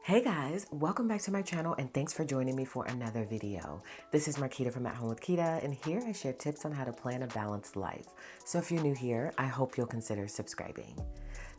Hey guys, welcome back to my channel and thanks for joining me for another video. This is Quita from AtHomeWithQuita, and here I share tips on how to plan a balanced life. So if you're new here, I hope you'll consider subscribing.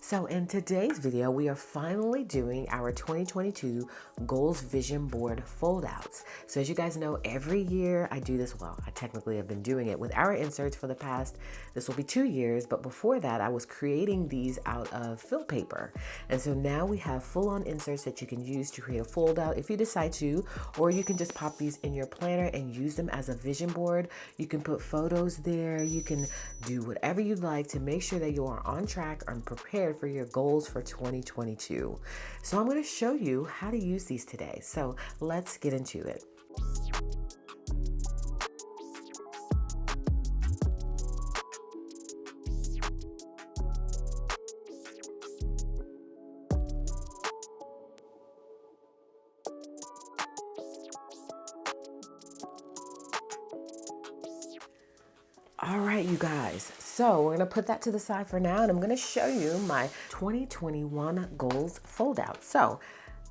So in today's video, we are finally doing our 2022 Goals Vision Board foldouts. So as you guys know, every year I do this. Well, I technically have been doing it with our inserts for the past, this will be 2 years, but before that I was creating these out of fill paper. And so now we have full-on inserts that you can use to create a foldout if you decide to, or you can just pop these in your planner and use them as a vision board. You can put photos there, you can do whatever you'd like to make sure that you are on track and prepared for your goals for 2022. So I'm going to show you how to use these today. So let's get into it. All right, you guys, so we're gonna put that to the side for now, and I'm gonna show you my 2021 goals foldout. So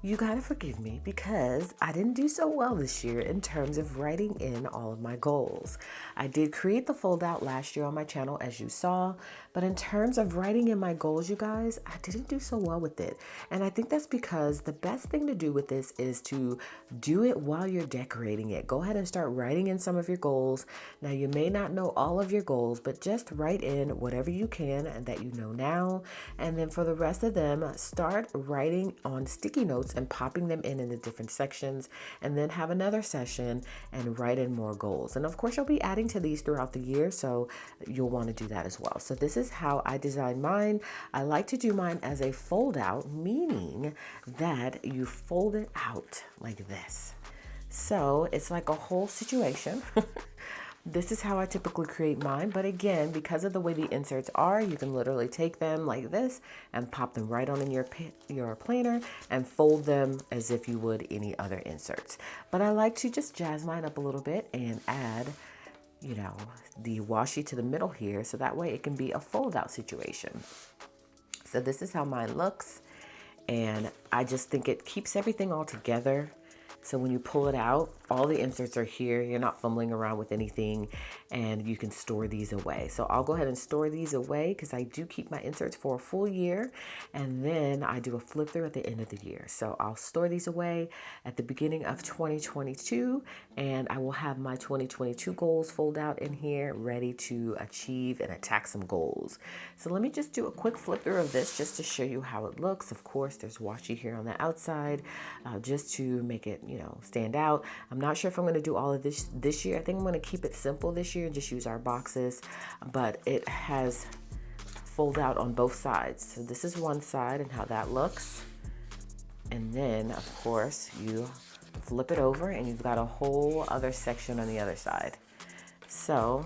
you gotta forgive me because I didn't do so well this year in terms of writing in all of my goals. I did create the foldout last year on my channel, as you saw, but in terms of writing in my goals, you guys, I didn't do so well with it. And I think that's because the best thing to do with this is to do it while you're decorating it. Go ahead and start writing in some of your goals. Now, you may not know all of your goals, but just write in whatever you can and that you know now. And then for the rest of them, start writing on sticky notes and popping them in the different sections, and then have another session and write in more goals. And of course, you'll be adding to these throughout the year, so you'll want to do that as well. So this is how I design mine. I like to do mine as a fold out, meaning that you fold it out like this. So it's like a whole situation. This is how I typically create mine, but again, because of the way the inserts are, you can literally take them like this and pop them right on in your planner and fold them as if you would any other inserts. But I like to just jazz mine up a little bit and add, you know, the washi to the middle here, so that way it can be a fold out situation. So this is how mine looks, and I just think it keeps everything all together. So when you pull it out, all the inserts are here. You're not fumbling around with anything, and you can store these away. So I'll go ahead and store these away because I do keep my inserts for a full year, and then I do a flip through at the end of the year. So I'll store these away at the beginning of 2022, and I will have my 2022 goals fold out in here ready to achieve and attack some goals. So let me just do a quick flip through of this just to show you how it looks. Of course, there's washi here on the outside just to make it, you know, stand out. I'm not sure if I'm going to do all of this year. I think I'm going to keep it simple this year and just use our boxes, but it has fold out on both sides. So this is one side and how that looks. And then of course you flip it over and you've got a whole other section on the other side. So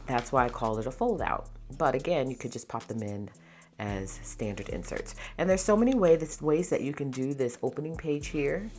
that's why I call it a fold out. But again, you could just pop them in as standard inserts. And there's so many ways that you can do this opening page here.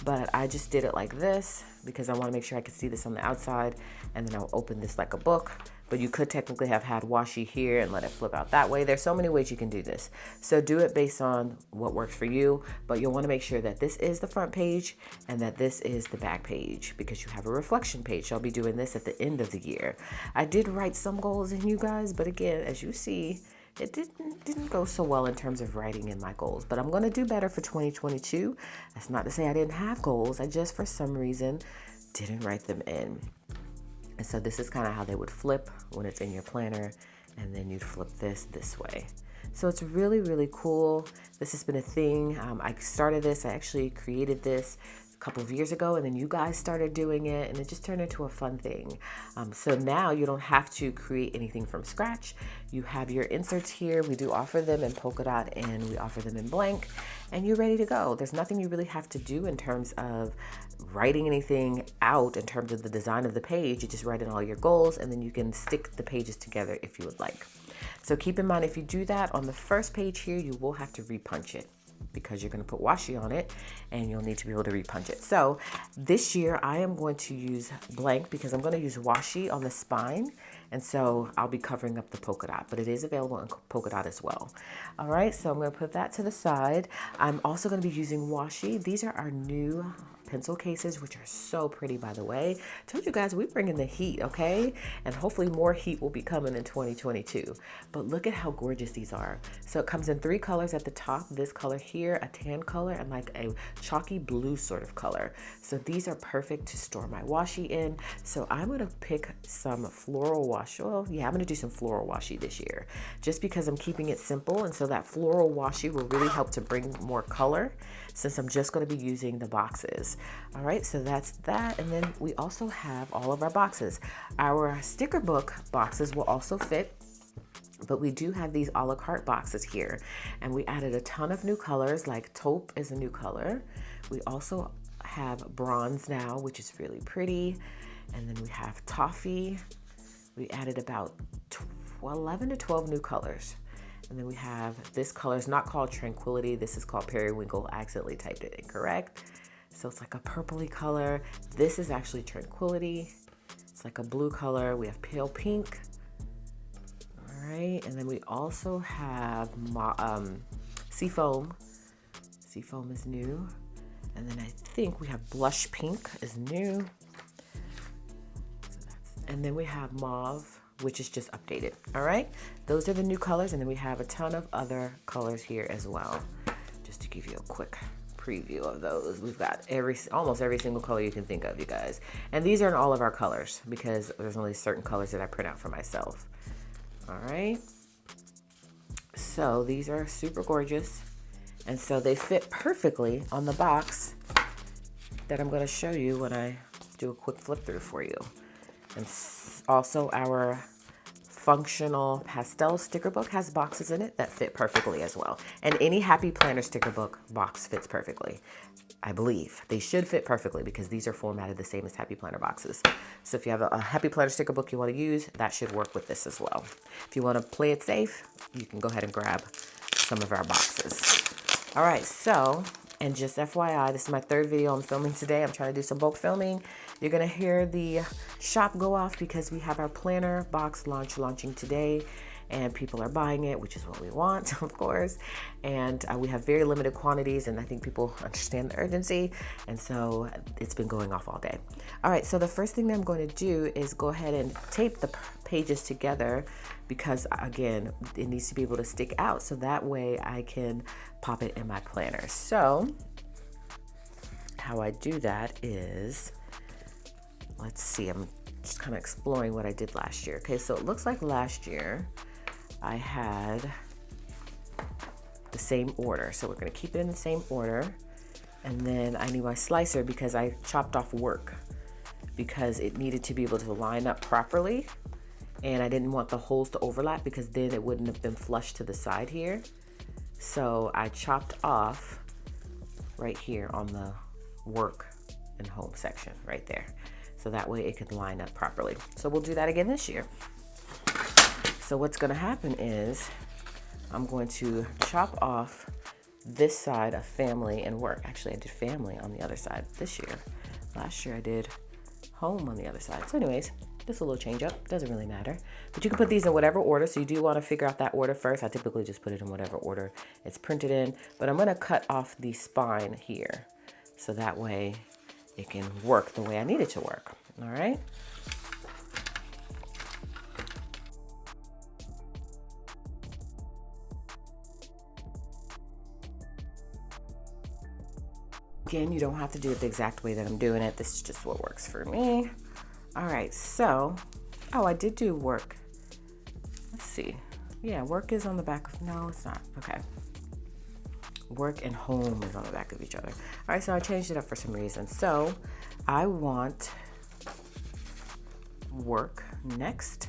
But I just did it like this because I want to make sure I can see this on the outside, and then I'll open this like a book. But you could technically have had washi here and let it flip out that way. There's so many ways you can do this. So do it based on what works for you, but you'll want to make sure that this is the front page and that this is the back page because you have a reflection page. I'll be doing this at the end of the year. I did write some goals in, you guys, but again, as you see, it didn't go so well in terms of writing in my goals, but I'm going to do better for 2022. That's not to say I didn't have goals. I just, for some reason, didn't write them in. And so this is kind of how they would flip when it's in your planner, and then you'd flip this way. So it's really, really cool. This has been a thing. I started this, I actually created this a couple of years ago, and then you guys started doing it, and it just turned into a fun thing. So now you don't have to create anything from scratch. You have your inserts here. We do offer them in polka dot and we offer them in blank, and you're ready to go. There's nothing you really have to do in terms of writing anything out in terms of the design of the page. You just write in all your goals, and then you can stick the pages together if you would like. So keep in mind, if you do that on the first page here, you will have to repunch it. because you're going to put washi on it and you'll need to be able to repunch it. So this year I am going to use blank because I'm going to use washi on the spine, and so I'll be covering up the polka dot, but it is available in polka dot as well. All right, so I'm going to put that to the side. I'm also going to be using washi. These are our new pencil cases, which are so pretty, by the way. Told you guys we bring in the heat, okay? And hopefully more heat will be coming in 2022. But look at how gorgeous these are. So it comes in 3 colors at the top, this color here, a tan color, and like a chalky blue sort of color. So these are perfect to store my washi in. So I'm gonna pick some floral washi. Well, yeah, I'm gonna do some floral washi this year, just because I'm keeping it simple, and so that floral washi will really help to bring more color, since I'm just going to be using the boxes. All right, so that's that. And then we also have all of our boxes. Our sticker book boxes will also fit, but we do have these a la carte boxes here. And we added a ton of new colors, like taupe is a new color. We also have bronze now, which is really pretty. And then we have toffee. We added about 11 to 12 new colors. And then we have this color. It's not called Tranquility. This is called Periwinkle. I accidentally typed it incorrect. So it's like a purpley color. This is actually Tranquility. It's like a blue color. We have pale pink. All right. And then we also have Seafoam. Seafoam is new. And then I think we have Blush Pink is new. And then we have Mauve, which is just updated. All right, those are the new colors, and then we have a ton of other colors here as well. Just to give you a quick preview of those, we've got almost every single color you can think of, you guys. And these aren't all of our colors because there's only certain colors that I print out for myself. All right, so these are super gorgeous, and so they fit perfectly on the box that I'm going to show you when I do a quick flip through for you. And also our functional pastel sticker book has boxes in it that fit perfectly as well. And any Happy Planner sticker book box fits perfectly. I believe they should fit perfectly because these are formatted the same as Happy Planner boxes. So if you have a Happy Planner sticker book you want to use, that should work with this as well. If you want to play it safe, you can go ahead and grab some of our boxes. All right, so, and just FYI, this is my 3rd video I'm filming today. I'm trying to do some bulk filming. You're gonna hear the shop go off because we have our planner box launching today, and people are buying it, which is what we want, of course. And we have very limited quantities, and I think people understand the urgency, and so it's been going off all day. All right, so the first thing that I'm going to do is go ahead and tape the pages together because, again, it needs to be able to stick out, so that way I can pop it in my planner. So how I do that is, let's see, I'm just kind of exploring what I did last year. Okay, so it looks like last year I had the same order. So we're gonna keep it in the same order. And then I need my slicer because I chopped off work because it needed to be able to line up properly. And I didn't want the holes to overlap because then it wouldn't have been flush to the side here. So I chopped off right here on the work and home section right there. So that way it can line up properly. So we'll do that again this year. So what's gonna happen is I'm going to chop off this side of family and work. Actually, I did family on the other side this year. Last year I did home on the other side. So anyways, just a little change up, doesn't really matter. But you can put these in whatever order, so you do wanna figure out that order first. I typically just put it in whatever order it's printed in, but I'm gonna cut off the spine here. So that way it can work the way I need it to work, all right? Again, you don't have to do it the exact way that I'm doing it. This is just what works for me. All right, so, oh, I did do work. Let's see. Yeah, work is on the back of, no, it's not, okay. Work and home is on the back of each other. All right, so I changed it up for some reason. So I want work next.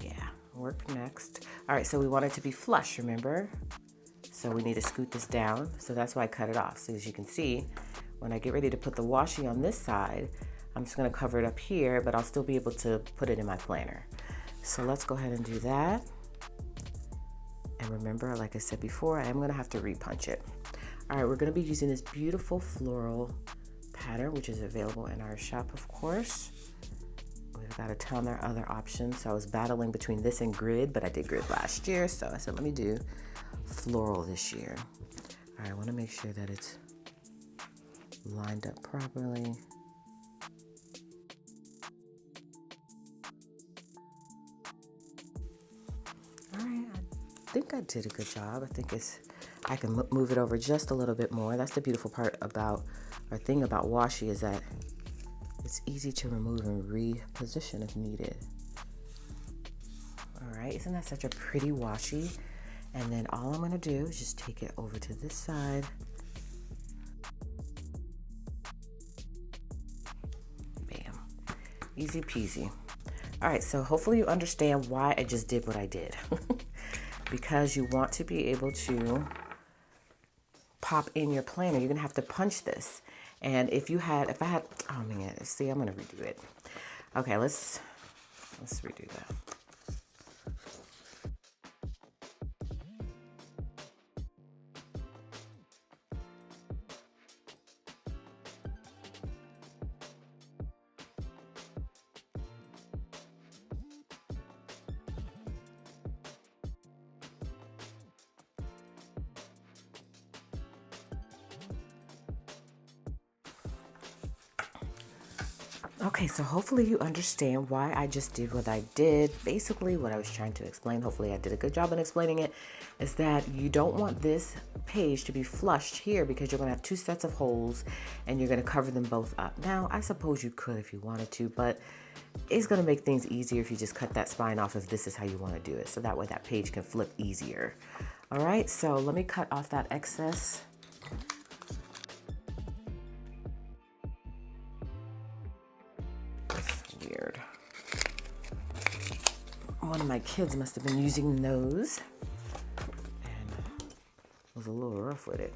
Yeah, work next. All right, so we want it to be flush, remember? So we need to scoot this down. So that's why I cut it off. So as you can see, when I get ready to put the washi on this side, I'm just gonna cover it up here, but I'll still be able to put it in my planner. So let's go ahead and do that. And remember, like I said before, I am gonna have to repunch it. All right, we're gonna be using this beautiful floral pattern, which is available in our shop, of course. We've got a ton of other options. So I was battling between this and grid, but I did grid last year. So I said, let me do floral this year. All right, I wanna make sure that it's lined up properly. All right, I think I did a good job. I think I can move it over just a little bit more. That's the beautiful part about, or thing about washi, is that it's easy to remove and reposition if needed. All right, isn't that such a pretty washi? And then all I'm gonna do is just take it over to this side. Bam, easy peasy. All right, so hopefully you understand why I just did what I did. Because you want to be able to pop in your planner, you're gonna have to punch this. And if I had, oh man, see, I'm gonna redo it. Okay, let's redo that. Okay, so hopefully you understand why I just did what I did. Basically, what I was trying to explain, hopefully I did a good job in explaining it, is that you don't want this page to be flushed here because you're gonna have two sets of holes and you're gonna cover them both up. Now, I suppose you could if you wanted to, but it's gonna make things easier if you just cut that spine off if this is how you wanna do it. So that way that page can flip easier. All right, so let me cut off that excess. Weird. One of my kids must have been using those and was a little rough with it.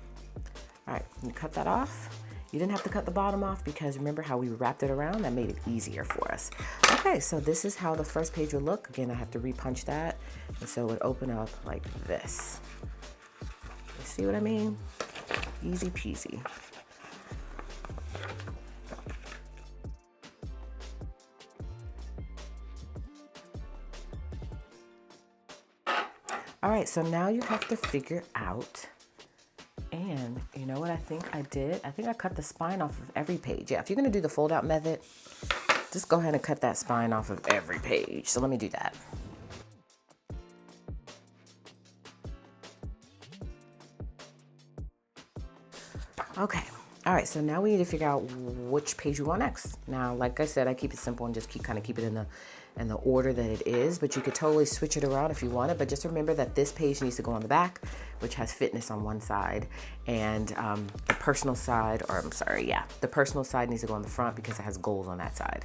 All right, you cut that off. You didn't have to cut the bottom off because remember how we wrapped it around? That made it easier for us. Okay, so this is how the first page would look. Again, I have to repunch that. And so it would open up like this. You see what I mean? Easy peasy. All right, so now you have to figure out, and you know what I think I did? I think I cut the spine off of every page. Yeah, if you're gonna do the fold out method, just go ahead and cut that spine off of every page. So let me do that. Okay, all right, so now we need to figure out which page we want next. Now, like I said, I keep it simple and just keep it in the order that it is, but you could totally switch it around if you wanted. But just remember that this page needs to go on the back, which has fitness on one side, and the personal side, or I'm sorry, yeah, the personal side needs to go on the front because it has goals on that side.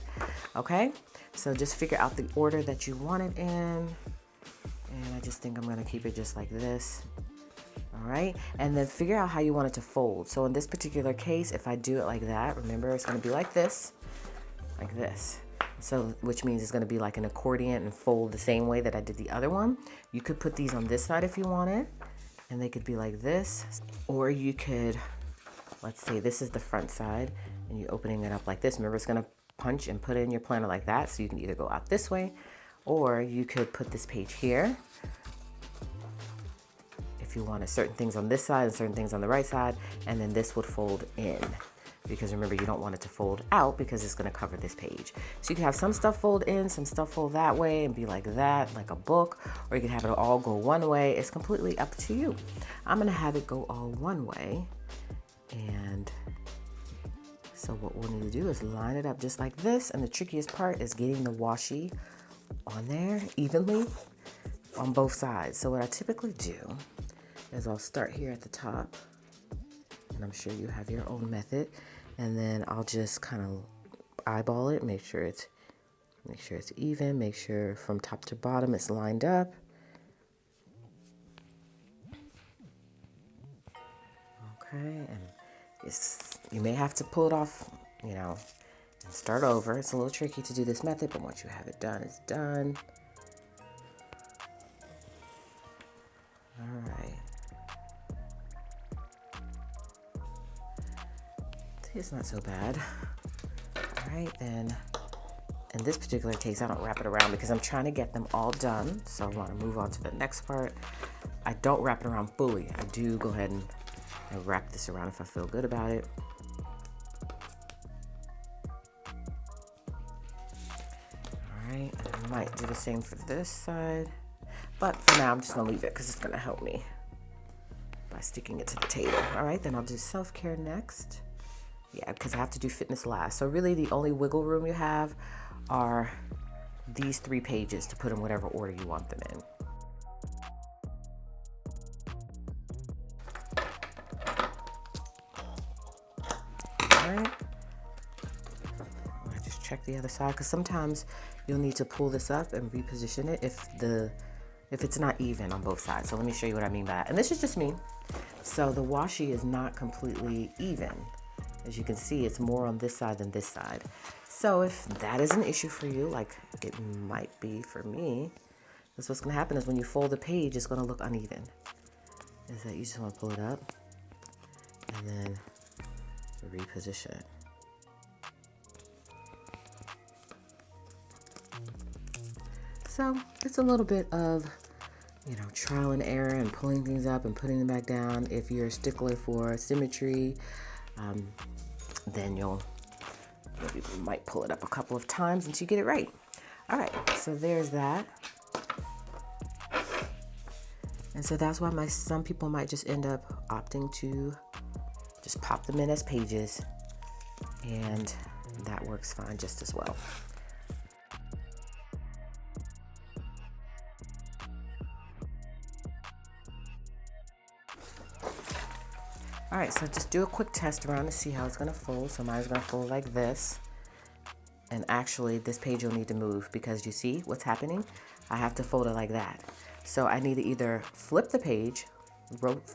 Okay, so just figure out the order that you want it in, and I just think I'm gonna keep it just like this. All right, and then figure out how you want it to fold. So in this particular case, if I do it like that, remember it's gonna be like this. So, which means it's gonna be like an accordion and fold the same way that I did the other one. You could put these on this side if you wanted, and they could be like this. Or you could, let's say this is the front side, and you're opening it up like this. Remember, it's gonna punch and put it in your planner like that, so you can either go out this way, or you could put this page here. If you wanted certain things on this side and certain things on the right side, and then this would fold in. Because remember, you don't want it to fold out because it's gonna cover this page. So you can have some stuff fold in, some stuff fold that way and be like that, like a book, or you can have it all go one way. It's completely up to you. I'm gonna have it go all one way. And so what we'll need to do is line it up just like this. And the trickiest part is getting the washi on there evenly on both sides. So what I typically do is I'll start here at the top, and I'm sure you have your own method, and then I'll just kind of eyeball it, make sure it's even, make sure from top to bottom it's lined up. Okay, and you may have to pull it off, you know, and start over. It's a little tricky to do this method, but once you have it done, it's done. See, it's not so bad. All right, then in this particular case, I don't wrap it around because I'm trying to get them all done. So I want to move on to the next part. I don't wrap it around fully. I do go ahead and wrap this around if I feel good about it. All right, I might do the same for this side, but for now I'm just gonna leave it because it's gonna help me by sticking it to the table. All right, then I'll do self-care next. Yeah, because I have to do fitness last. So really the only wiggle room you have are these 3 pages to put in whatever order you want them in. All right. I just check the other side because sometimes you'll need to pull this up and reposition it if it's not even on both sides. So let me show you what I mean by that. And this is just me. So the washi is not completely even. As you can see, it's more on this side than this side. So if that is an issue for you, like it might be for me, that's what's gonna happen is when you fold the page, it's gonna look uneven. Is that you just wanna pull it up and then reposition it. So it's a little bit of, you know, trial and error and pulling things up and putting them back down. If you're a stickler for symmetry, then you might pull it up a couple of times until you get it right. All right, so there's that. And so that's why some people might just end up opting to just pop them in as pages, and that works fine just as well. All right, so just do a quick test around to see how it's gonna fold. So mine's gonna fold like this. And actually this page will need to move because you see what's happening? I have to fold it like that. So I need to either flip the page,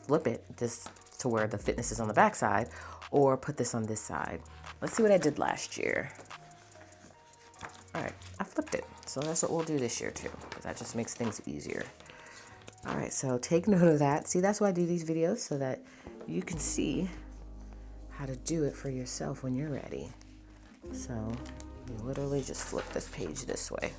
flip it just to where the fitness is on the back side, or put this on this side. Let's see what I did last year. All right, I flipped it. So that's what we'll do this year too, because that just makes things easier. All right, so take note of that. See, that's why I do these videos, so that you can see how to do it for yourself when you're ready. So you literally just flip this page this way.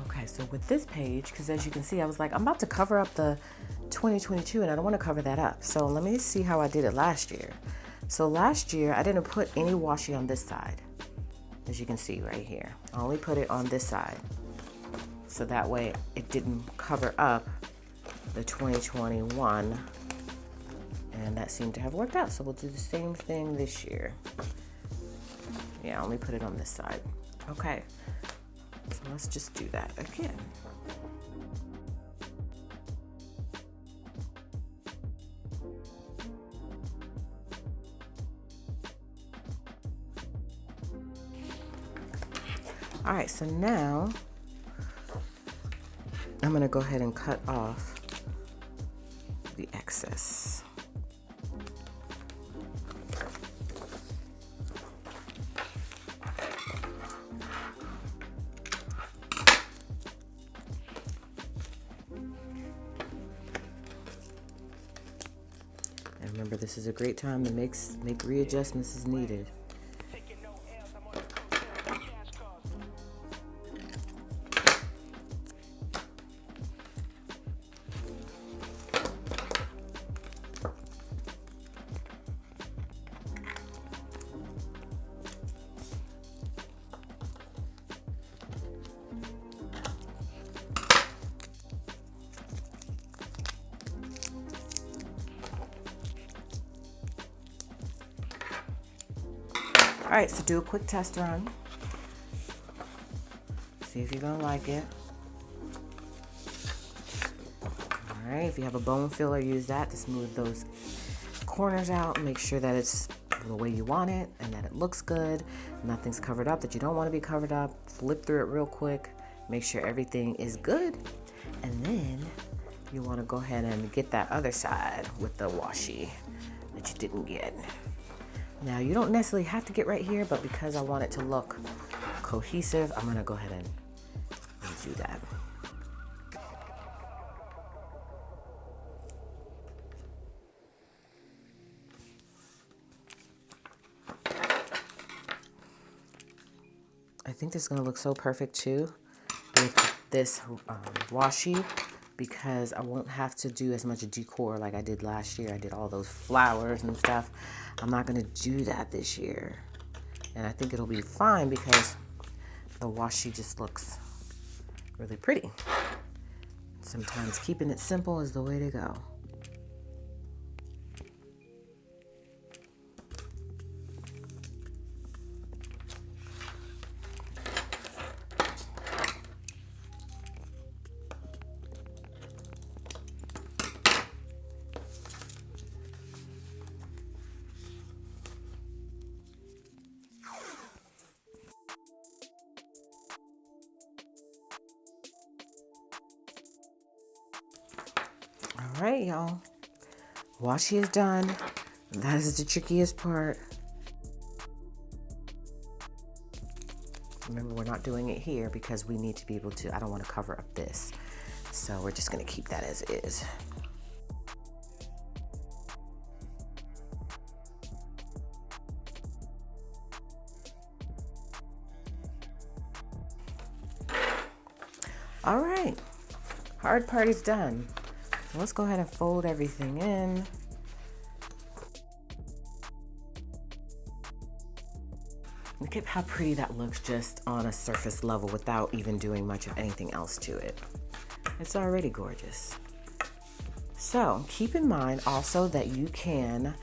Okay, so with this page, because as you can see, I was like, I'm about to cover up the 2022 and I don't want to cover that up. So let me see how I did it last year. So last year, I didn't put any washi on this side. As you can see right here, I only put it on this side. So that way it didn't cover up the 2021, and that seemed to have worked out. So we'll do the same thing this year. Yeah, I only put it on this side. Okay, so let's just do that again. All right, so now I'm gonna go ahead and cut off the excess. And remember, this is a great time to make readjustments as needed. All right, so do a quick test run. See if you're gonna like it. All right, if you have a bone filler, use that to smooth those corners out and make sure that it's the way you want it and that it looks good. Nothing's covered up that you don't want to be covered up. Flip through it real quick. Make sure everything is good. And then you want to go ahead and get that other side with the washi that you didn't get. Now, you don't necessarily have to get right here, but because I want it to look cohesive, I'm gonna go ahead and do that. think this is gonna look so perfect too with this washi, because I won't have to do as much decor like I did last year. I did all those flowers and stuff. I'm not gonna do that this year. And I think it'll be fine because the washi just looks really pretty. Sometimes keeping it simple is the way to go. All right, y'all. Washi is done. That is the trickiest part. Remember, we're not doing it here because we need to be able to, I don't want to cover up this. So we're just going to keep that as is. All right, hard part is done. So let's go ahead and fold everything in. Look at how pretty that looks just on a surface level without even doing much of anything else to it. It's already gorgeous. So keep in mind also that you can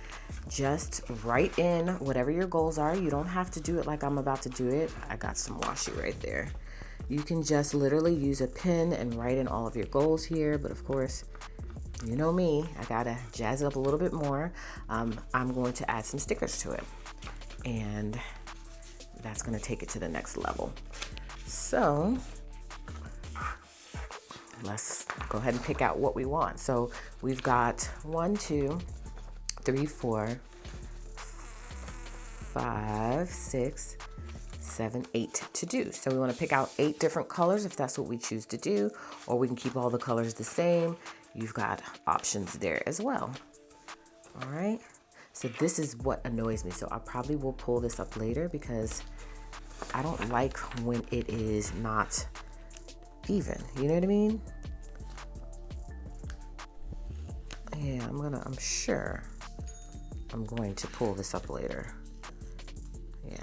just write in whatever your goals are. You don't have to do it like I'm about to do it. I got some washi right there. You can just literally use a pen and write in all of your goals here. But of course, you know me, I gotta jazz it up a little bit more. I'm going to add some stickers to it. And that's gonna take it to the next level. So let's go ahead and pick out what we want. So we've got 1, 2, 3, 4, 5, 6, 7, 8 to do. So we want to pick out 8 different colors if that's what we choose to do, or we can keep all the colors the same. You've got options there as well. All right. So this is what annoys me. So I probably will pull this up later because I don't like when it is not even. You know what I mean? Yeah, I'm sure I'm going to pull this up later. Yeah.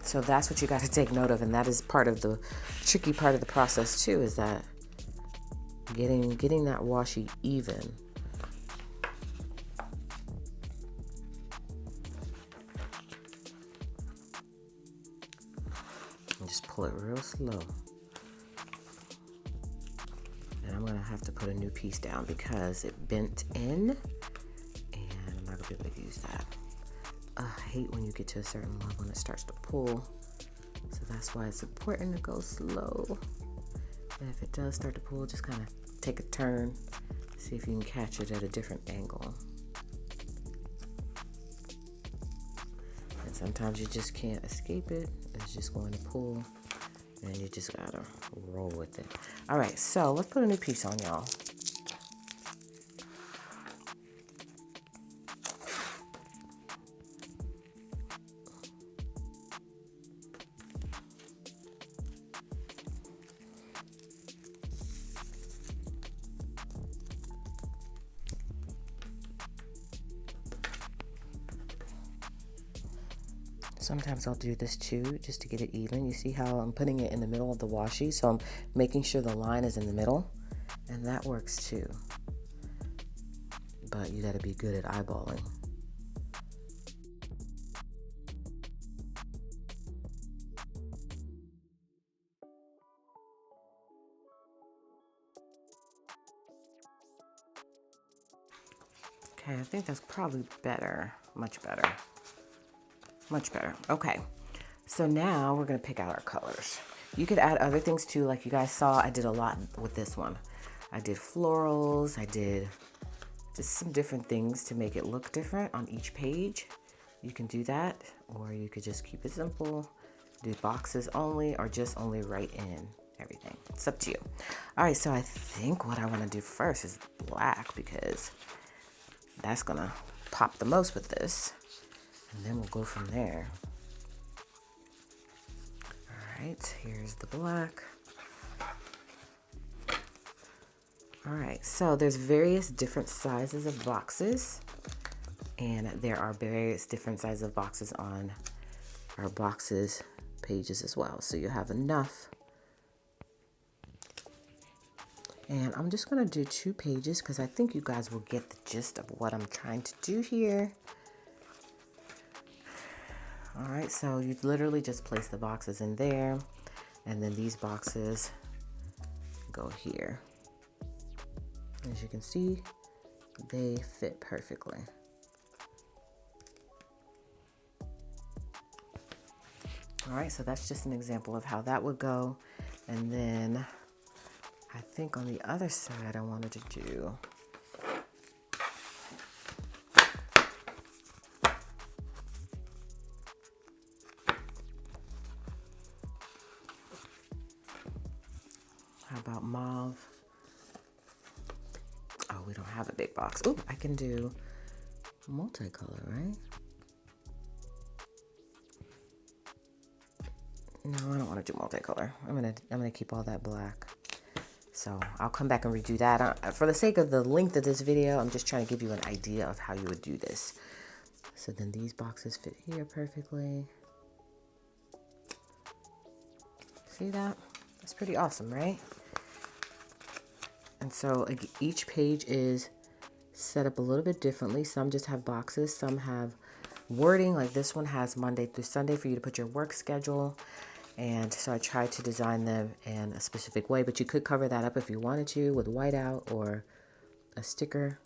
So that's what you got to take note of, and that is part of the tricky part of the process too, is that getting that washi even. And just pull it real slow. And I'm gonna have to put a new piece down because it bent in, and I'm not gonna be able to use that. I hate when you get to a certain level and it starts to pull. So that's why it's important to go slow. And if it does start to pull, just kind of take a turn, see if you can catch it at a different angle. And sometimes you just can't escape it. It's just going to pull, and you just gotta roll with it. All right, so let's put a new piece on, y'all. Sometimes I'll do this too, just to get it even. You see how I'm putting it in the middle of the washi, so I'm making sure the line is in the middle, and that works too. But you gotta be good at eyeballing. Okay, I think that's probably better, much better. Much better. Okay, so now we're gonna pick out our colors. You could add other things too, like you guys saw, I did a lot with this one. I did florals, I did just some different things to make it look different on each page. You can do that, or you could just keep it simple, do boxes only, or just only write in everything. It's up to you. All right, so I think what I wanna do first is black, because that's gonna pop the most with this. And then we'll go from there. All right, here's the black. All right, so there's various different sizes of boxes, and there are various different sizes of boxes on our boxes pages as well. So you have enough. And I'm just gonna do 2 pages because I think you guys will get the gist of what I'm trying to do here. All right, so you literally just place the boxes in there, and then these boxes go here. As you can see, they fit perfectly. All right, so that's just an example of how that would go. And then I think on the other side, I wanted to do how about mauve? Oh, we don't have a big box. Oh, I can do multicolor, right? No, I don't want to do multicolor. I'm gonna keep all that black. So I'll come back and redo that. For the sake of the length of this video, I'm just trying to give you an idea of how you would do this. So then these boxes fit here perfectly. See that? That's pretty awesome, right? And so each page is set up a little bit differently. Some just have boxes, some have wording, like this one has Monday through Sunday for you to put your work schedule. And so I tried to design them in a specific way, but you could cover that up if you wanted to with whiteout or a sticker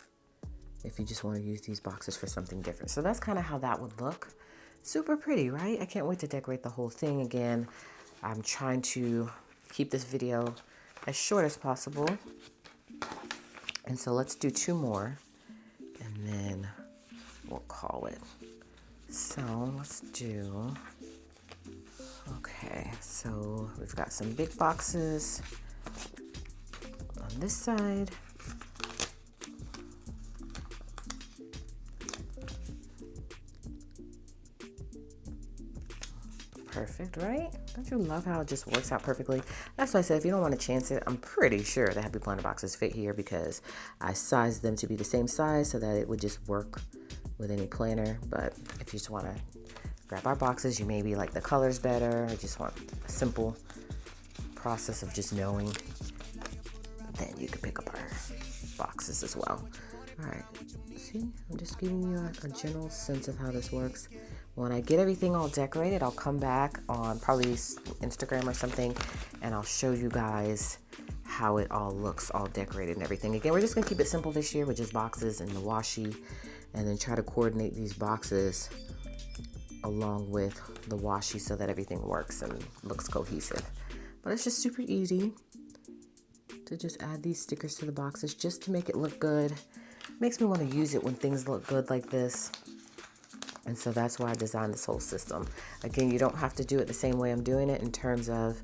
if you just want to use these boxes for something different. So that's kind of how that would look. Super pretty, right? I can't wait to decorate the whole thing. Again, I'm trying to keep this video as short as possible. And so let's do 2 more and then we'll call it. So let's do, okay, so we've got some big boxes on this side. Perfect, right? Don't you love how it just works out perfectly? That's why I said if you don't want to chance it, I'm pretty sure the Happy Planner boxes fit here because I sized them to be the same size so that it would just work with any planner. But if you just want to grab our boxes, you maybe like the colors better, or just want a simple process of just knowing, then you can pick up our boxes as well. All right, see, I'm just giving you a general sense of how this works. When I get everything all decorated, I'll come back on probably Instagram or something, and I'll show you guys how it all looks all decorated and everything. Again, we're just gonna keep it simple this year with just boxes and the washi, and then try to coordinate these boxes along with the washi so that everything works and looks cohesive. But it's just super easy to just add these stickers to the boxes just to make it look good. Makes me want to use it when things look good like this. And so that's why I designed this whole system. Again, you don't have to do it the same way I'm doing it in terms of,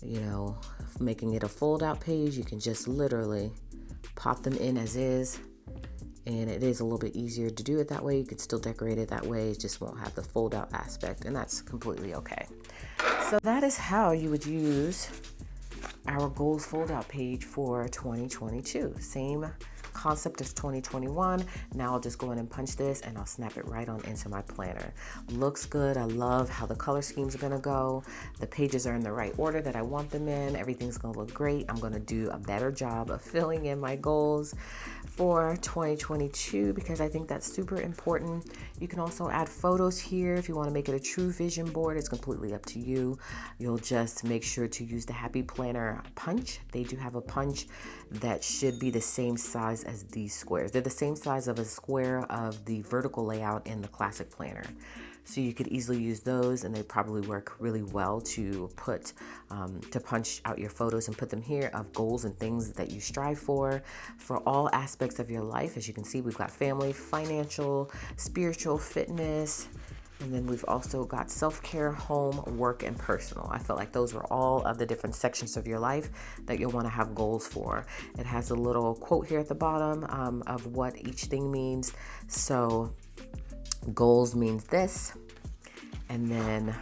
you know, making it a fold out page. You can just literally pop them in as is. And it is a little bit easier to do it that way. You could still decorate it that way. It just won't have the fold out aspect, and that's completely okay. So that is how you would use our goals fold out page for 2022. Same concept as 2021. Now I'll just go in and punch this and I'll snap it right on into my planner. Looks good. I love how the color schemes are gonna go. The pages are in the right order that I want them in. Everything's gonna look great. I'm gonna do a better job of filling in my goals for 2022 because I think that's super important. You can also add photos here if you want to make it a true vision board. It's completely up to you. You'll just make sure to use the Happy Planner punch. They do have a punch that should be the same size as these squares. They're the same size of a square of the vertical layout in the classic planner. So you could easily use those, and they probably work really well to put to punch out your photos and put them here of goals and things that you strive for all aspects of your life. As you can see, we've got family, financial, spiritual, fitness, and then we've also got self-care, home, work, and personal. I felt like those were all of the different sections of your life that you'll want to have goals for. It has a little quote here at the bottom of what each thing means. So Goals means this, and then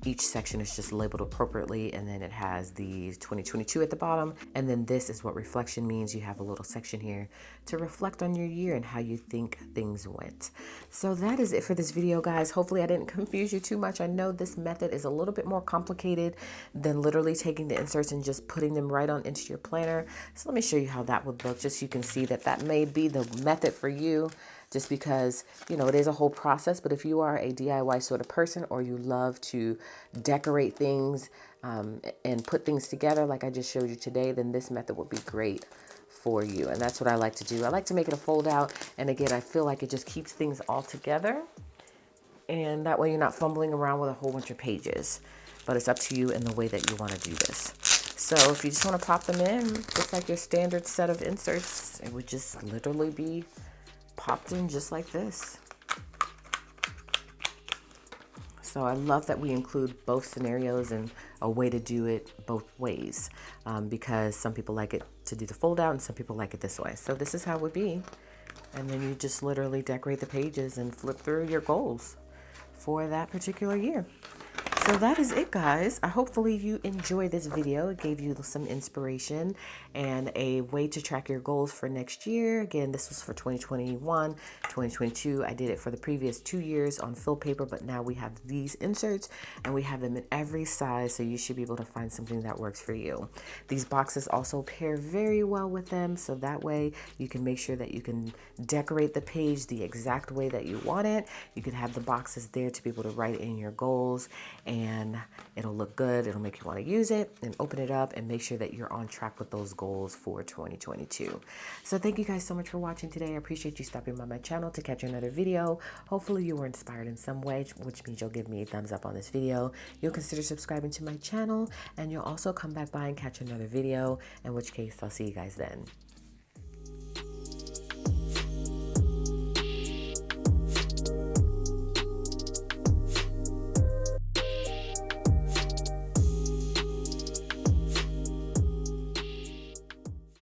each section is just labeled appropriately, and then it has the 2022 at the bottom, and then this is what reflection means. You have a little section here to reflect on your year and how you think things went. So that is it for this video, guys. Hopefully I didn't confuse you too much. I know this method is a little bit more complicated than literally taking the inserts and just putting them right on into your planner. So let me show you how that would look, just so you can see that that may be the method for you, just because, you know, it is a whole process. But if you are a DIY sort of person, or you love to decorate things and put things together like I just showed you today, then this method would be great for you. And that's what I like to do. I like to make it a fold out. And again, I feel like it just keeps things all together. And that way you're not fumbling around with a whole bunch of pages. But it's up to you in the way that you want to do this. So if you just want to pop them in, just like your standard set of inserts, it would just literally be popped in just like this. So I love that we include both scenarios and a way to do it both ways, because some people like it to do the fold out and some people like it this way. So this is how it would be. And then you just literally decorate the pages and flip through your goals for that particular year. So that is it, guys. Hopefully you enjoyed this video. It gave you some inspiration and a way to track your goals for next year. Again, this was for 2021, 2022. I did it for the previous 2 years on fill paper, but now we have these inserts and we have them in every size, so you should be able to find something that works for you. These boxes also pair very well with them, so that way you can make sure that you can decorate the page the exact way that you want it. You can have the boxes there to be able to write in your goals, and it'll look good. It'll make you want to use it and open it up and make sure that you're on track with those goals for 2022. So thank you guys so much for watching today. I appreciate you stopping by my channel to catch another video. Hopefully you were inspired in some way, which means you'll give me a thumbs up on this video. You'll consider subscribing to my channel, and you'll also come back by and catch another video, in which case I'll see you guys then.